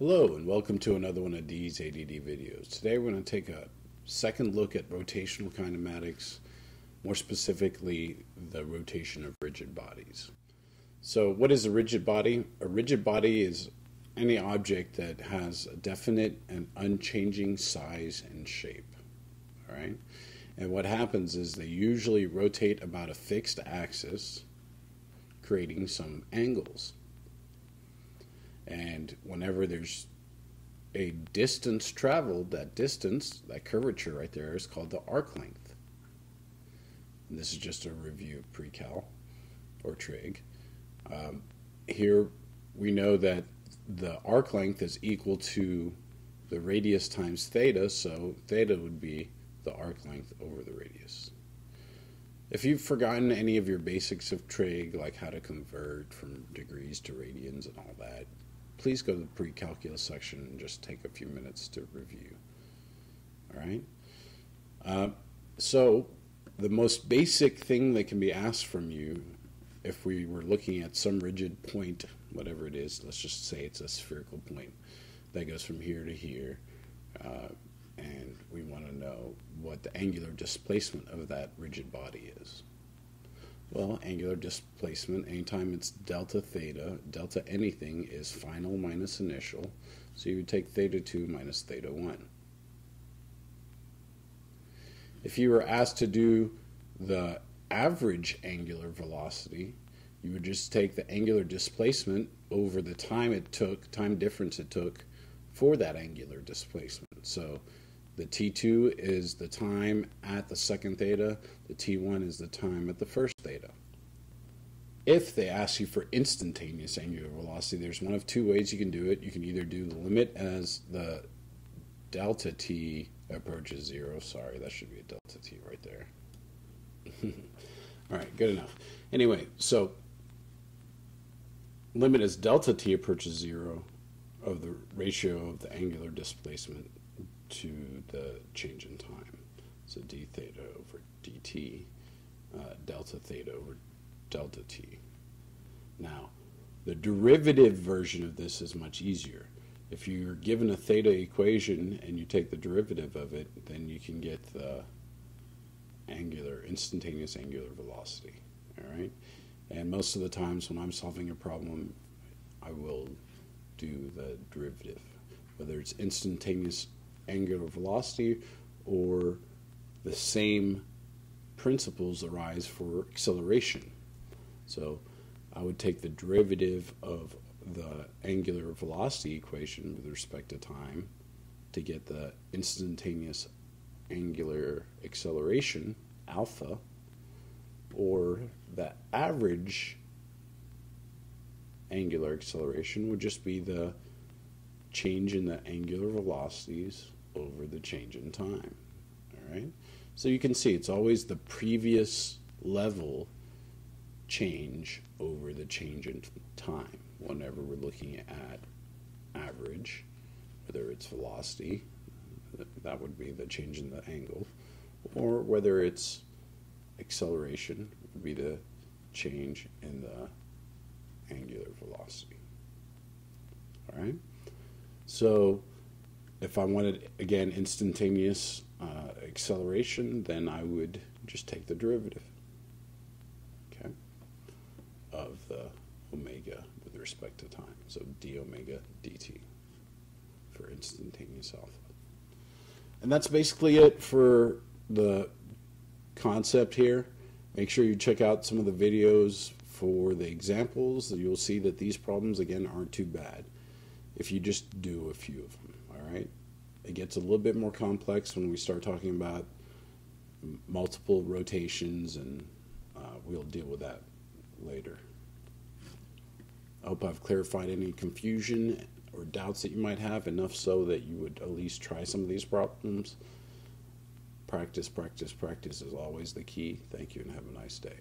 Hello and welcome to another one of these ADD videos. Today we're going to take a second look at rotational kinematics, more specifically the rotation of rigid bodies. So what is a rigid body? A rigid body is any object that has a definite and unchanging size and shape. All right? And what happens is they usually rotate about a fixed axis, creating some angles. And whenever there's a distance traveled, that distance, that curvature right there, is called the arc length. And this is just a review of pre-cal or trig. Here we know that the arc length is equal to the radius times theta, so theta would be the arc length over the radius. If you've forgotten any of your basics of trig, like how to convert from degrees to radians and all that, please go to the pre-calculus section and just take a few minutes to review. All right? So the most basic thing that can be asked from you, if we were looking at some rigid point, whatever it is, let's just say it's a spherical point that goes from here to here, and we want to know what the angular displacement of that rigid body is. Well, angular displacement, anytime it's delta theta, delta anything is final minus initial, so you would take theta 2 minus theta 1. If you were asked to do the average angular velocity, you would just take the angular displacement over the time difference it took for that angular displacement. So the T2 is the time at the second theta, the T1 is the time at the first theta. If they ask you for instantaneous angular velocity, there's one of two ways you can do it. You can either do the limit as the delta T approaches 0. Sorry, that should be a delta T right there. All right, good enough. Anyway, so limit as delta T approaches 0 of the ratio of the angular displacement to the change in time. So d theta over dt, delta theta over delta t. Now, the derivative version of this is much easier. If you're given a theta equation and you take the derivative of it, then you can get the instantaneous angular velocity. All right? And most of the times when I'm solving a problem, I will do the derivative, whether it's instantaneous angular velocity or the same principles arise for acceleration. So I would take the derivative of the angular velocity equation with respect to time to get the instantaneous angular acceleration, alpha, or the average angular acceleration would just be the change in the angular velocities over the change in time. All right? So you can see it's always the previous level change over the change in time whenever we're looking at average, whether it's velocity, that would be the change in the angle, or whether it's acceleration, would be the change in the angular velocity. All right? So if I wanted, again, instantaneous acceleration, then I would just take the derivative, okay, of the omega with respect to time. So d omega dt for instantaneous alpha. And that's basically it for the concept here. Make sure you check out some of the videos for the examples. You'll see that these problems, again, aren't too bad if you just do a few of them. All right? It gets a little bit more complex when we start talking about multiple rotations, and we'll deal with that later. I hope I've clarified any confusion or doubts that you might have, enough so that you would at least try some of these problems. Practice, practice, practice is always the key. Thank you and have a nice day.